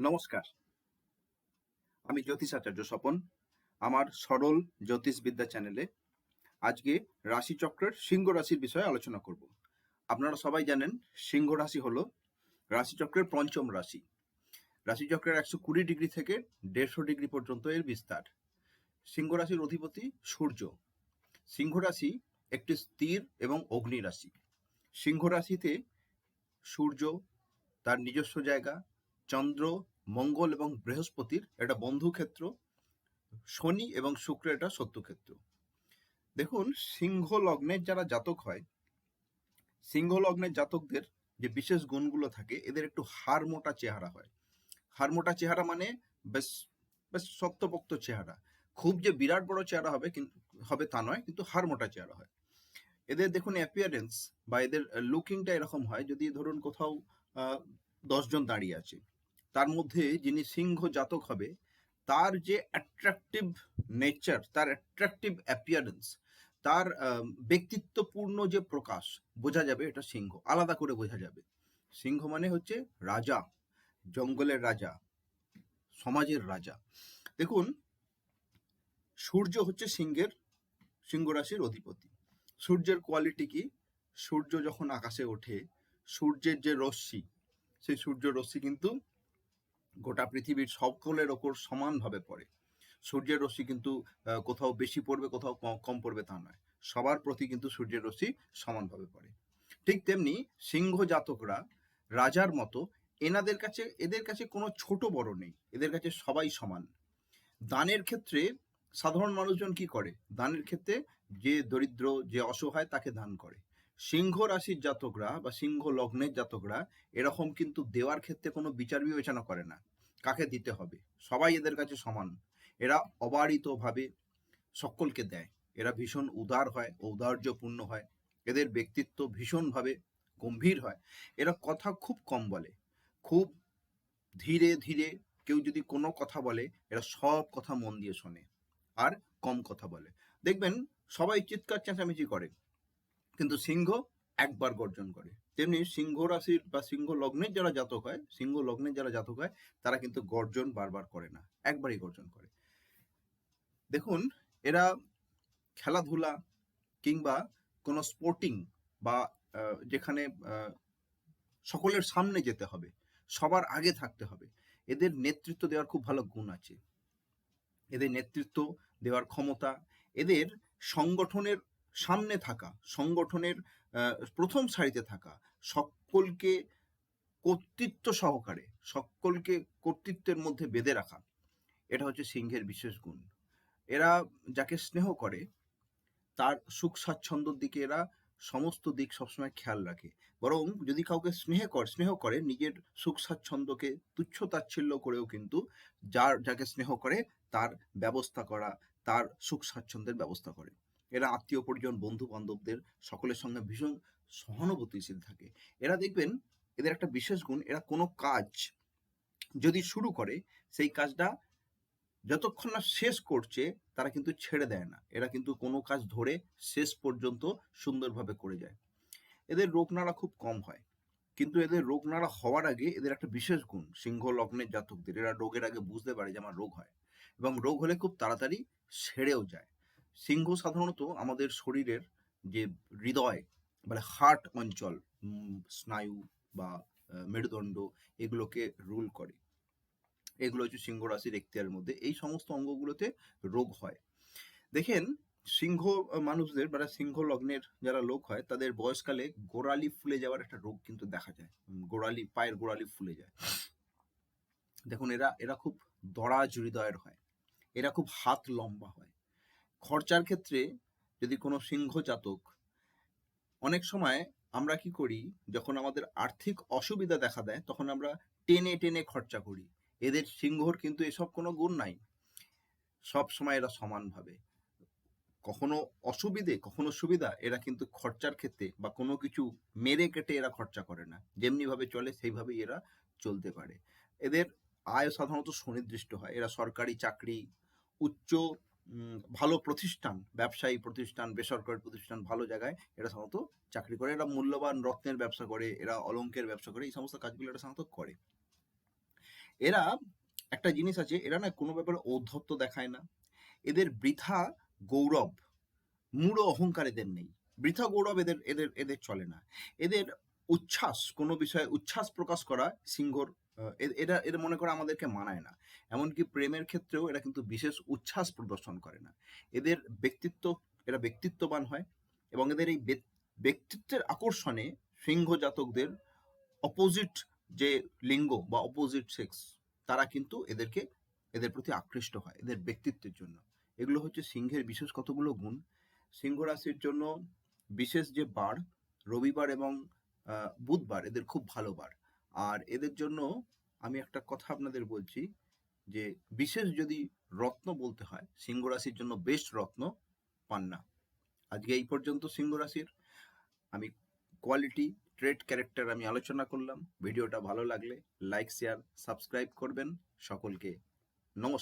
নমস্কার, আমি জ্যোতিষাচার্য স্বপন। আমার সরল জ্যোতিষবিদ্যা চ্যানেলে আজকে রাশিচক্রের সিংহ রাশির বিষয়ে আলোচনা করব। আপনারা সবাই জানেন সিংহ রাশি হলো রাশিচক্রের পঞ্চম রাশি। রাশিচক্রের 120 ডিগ্রি থেকে 150 ডিগ্রি পর্যন্ত এর বিস্তার। সিংহ রাশির অধিপতি সূর্য। সিংহ রাশি একটি স্থির এবং অগ্নি রাশি। সিংহ রাশিতে সূর্য তার নিজস্ব জায়গা, চন্দ্র, মঙ্গল এবং বৃহস্পতির একটা বন্ধুক্ষেত্র, শনি এবং শুক্রের একটা শত্রুক্ষেত্র। দেখুন, সিংহ লগ্নের যারা জাতক হয়, সিংহ লগ্নের জাতকদের যে বিশেষ গুণগুলো থাকে, এদের একটু হাড় মোটা চেহারা হয়। হাড় মোটা চেহারা মানে বেশ বেশ শক্তপোক্ত চেহারা। খুব যে বিরাট বড় চেহারা হবে কিন্তু হবে তা নয়, কিন্তু হাড় মোটা চেহারা হয়। এদের দেখুন অ্যাপিয়ারেন্স বা এদের লুকিংটা এরকম হয়, যদি ধরুন কোথাও 10 জন দাঁড়িয়ে আছে, তার মধ্যে যিনি সিংহ জাতক হবে তার যে অ্যাট্রাকটিভ নেচার, তার অ্যাট্রাকটিভ অ্যাপিয়ারেন্স, তার ব্যক্তিত্বপূর্ণ যে প্রকাশ, বোঝা যাবে এটা সিংহ, আলাদা করে বোঝা যাবে। সিংহ মানে হচ্ছে রাজা, জঙ্গলের রাজা, সমাজের রাজা। দেখুন, সূর্য হচ্ছে সিংহ রাশির অধিপতি। সূর্যের কোয়ালিটি কি? সূর্য যখন আকাশে ওঠে, সূর্যের যে রশ্মি, সেই সূর্য রশ্মি কিন্তু গোটা পৃথিবীর সকলের ওপর সমানভাবে পড়ে। সূর্যের রশ্মি কিন্তু কোথাও বেশি পড়বে, কোথাও কম পড়বে তা নয়, সবার প্রতি কিন্তু সূর্যের রশ্মি সমানভাবে পড়ে। ঠিক তেমনি সিংহ জাতকরা রাজার মতো, এদের কাছে কোনো ছোট বড় নেই, এদের কাছে সবাই সমান। দানের ক্ষেত্রে সাধারণ মানুষজন কি করে? দানের ক্ষেত্রে যে দরিদ্র, যে অসহায়, তাকে দান করে। সিংহ রাশির জাতকরা বা সিংহ লগ্নের জাতকরা এরকম কিন্তু দেওয়ার ক্ষেত্রে কোনো বিচার বিবেচনা করে না, কাকে দিতে হবে, সবাই এদের কাছে সমান। এরা অবারিতভাবে সকলকে দেয়। এরা ভীষণ উদার হয়, ঔদার্যপূর্ণ হয়। এদের ব্যক্তিত্ব ভীষণভাবে গম্ভীর হয়। এরা কথা খুব কম বলে, খুব ধীরে ধীরে। কেউ যদি কোনো কথা বলে, এরা সব কথা মন দিয়ে শোনে আর কম কথা বলে। দেখবেন সবাই চিৎকার চেঁচামেচি করে, কিন্তু সিংহ একবার গর্জন করে। তেমনি সিংহ রাশির বা সিংহ লগ্নের যারা জাতক হয়, তারা কিন্তু গর্জন বারবার করে না, একবারই গর্জন করে। দেখুন, এরা খেলাধুলা কিংবা কোনো স্পোর্টিং বা যেখানে সকলের সামনে যেতে হবে, সবার আগে থাকতে হবে, এদের নেতৃত্ব দেওয়ার খুব ভালো গুণ আছে। এদের নেতৃত্ব দেওয়ার ক্ষমতা, এদের সংগঠনের সামনে থাকা, সংগঠনের প্রথম সারিতে থাকা, সকলকে কর্তৃত্ব সহকারে, সকলকে কর্তৃত্বের মধ্যে বেঁধে রাখা, এটা হচ্ছে সিংহের বিশেষ গুণ। এরা যাকে স্নেহ করে তার সুখ স্বাচ্ছন্দ্যর দিকে এরা সমস্ত দিক সবসময় খেয়াল রাখে। বরং যদি কাউকে স্নেহ করে, নিজের সুখ স্বাচ্ছন্দ্যকে তুচ্ছ তাচ্ছিল্য করেও কিন্তু যাকে স্নেহ করে তার ব্যবস্থা করা, তার সুখ স্বাচ্ছন্দ্যের ব্যবস্থা করে। এরা আত্মীয় পরিজন, বন্ধু বান্ধবদের সকলের সঙ্গে ভীষণ সহানুভূতিশীল থাকে। এরা দেখবেন, এদের একটা বিশেষ গুণ, এরা কোনো কাজ যদি শুরু করে, সেই কাজটা যতক্ষণ না শেষ করছে তারা কিন্তু ছেড়ে দেয় না। এরা কিন্তু কোনো কাজ ধরে শেষ পর্যন্ত সুন্দরভাবে করে যায়। এদের রোগ নাড়া খুব কম হয়, কিন্তু এদের রোগ নাড়া হওয়ার আগে এদের একটা বিশেষ গুণ, সিংহ লগ্নের জাতকদের, এরা রোগের আগে বুঝতে পারে যে আমার রোগ হয়, এবং রোগ হলে খুব তাড়াতাড়ি সেরেও যায়। সিংহ সাধারণত আমাদের শরীরের যে হৃদয় মানে হার্ট অঞ্চল, স্নায়ু বা মেরুদণ্ড, এগুলোকে রুল করে। এগুলো হচ্ছে সিংহ রাশির এখতিয়ারের মধ্যে। এই সমস্ত অঙ্গগুলোতে রোগ হয়। দেখেন, সিংহ মানুষদের বা সিংহ লগ্নের যারা লোক হয়, তাদের বয়সকালে গোড়ালি ফুলে যাওয়ার একটা রোগ কিন্তু দেখা যায়। পায়ের গোড়ালি ফুলে যায়। দেখুন, এরা এরা খুব দরাজ হৃদয়ের হয়, এরা খুব হাত লম্বা হয়। খরচার ক্ষেত্রে যদি কোনো সিংহ জাতক, অনেক সময় আমরা কি করি, যখন আমাদের আর্থিক অসুবিধা দেখা দেয় তখন আমরা টেনে টেনে খরচা করি। এদের সিংহর কিন্তু এসব কোনো গুণ নাই। সব সময় এরা সমানভাবে, কখনো অসুবিধে কখনো সুবিধা, এরা কিন্তু খরচার ক্ষেত্রে বা কোনো কিছু মেরে কেটে এরা খরচা করে না। যেমনি ভাবে চলে সেইভাবেই এরা চলতে পারে। এদের আয় সাধারণত সুনির্দিষ্ট হয়। এরা সরকারি চাকরি, উচ্চ ভালো প্রতিষ্ঠান, ব্যবসায়ী প্রতিষ্ঠান, বেসরকারি প্রতিষ্ঠান, ভালো জায়গায় এরা সাধারণত চাকরি করে। এরা মূল্যবান রত্নের ব্যবসা করে, এরা অলংকের ব্যবসা করে, এই সমস্ত কাজগুলো এরা সাধারণত করে। এরা একটা জিনিস আছে, এরা না কোনো ব্যাপারে ঔদ্ধত্য দেখায় না, এদের বৃথা গৌরব, মূঢ় অহংকার এদের নেই, বৃথা গৌরব এদের এদের এদের চলে না। এদের উচ্ছ্বাস, কোনো বিষয়ে উচ্ছ্বাস প্রকাশ করা সিংহর এরা এরা মনে করে আমাদেরকে মানায় না। এমনকি প্রেমের ক্ষেত্রেও এরা কিন্তু বিশেষ উচ্ছ্বাস প্রদর্শন করে না। এদের ব্যক্তিত্ব, এরা ব্যক্তিত্ববান হয় এবং এদের এই ব্যক্তিত্বের আকর্ষণে সিংহ জাতকদের অপোজিট যে লিঙ্গ বা অপোজিট সেক্স, তারা কিন্তু এদের প্রতি আকৃষ্ট হয় এদের ব্যক্তিত্বের জন্য। এগুলো হচ্ছে সিংহের বিশেষ কতগুলো গুণ। সিংহ রাশির জন্য বিশেষ যে বার, রবিবার এবং বুধবার এদের খুব ভালো বার। আর এদের জন্য আমি একটা কথা আপনাদের বলছি, যে বিশেষ যদি রত্ন বলতে হয় সিংহ রাশির জন্য বেস্ট রত্ন পান্না। আজকে এই পর্যন্ত সিংহ রাশির আমি কোয়ালিটি, ট্রেড, ক্যারেক্টার আমি আলোচনা করলাম। ভিডিওটা ভালো লাগলে লাইক, শেয়ার, সাবস্ক্রাইব করবেন। সকলকে নমস্কার।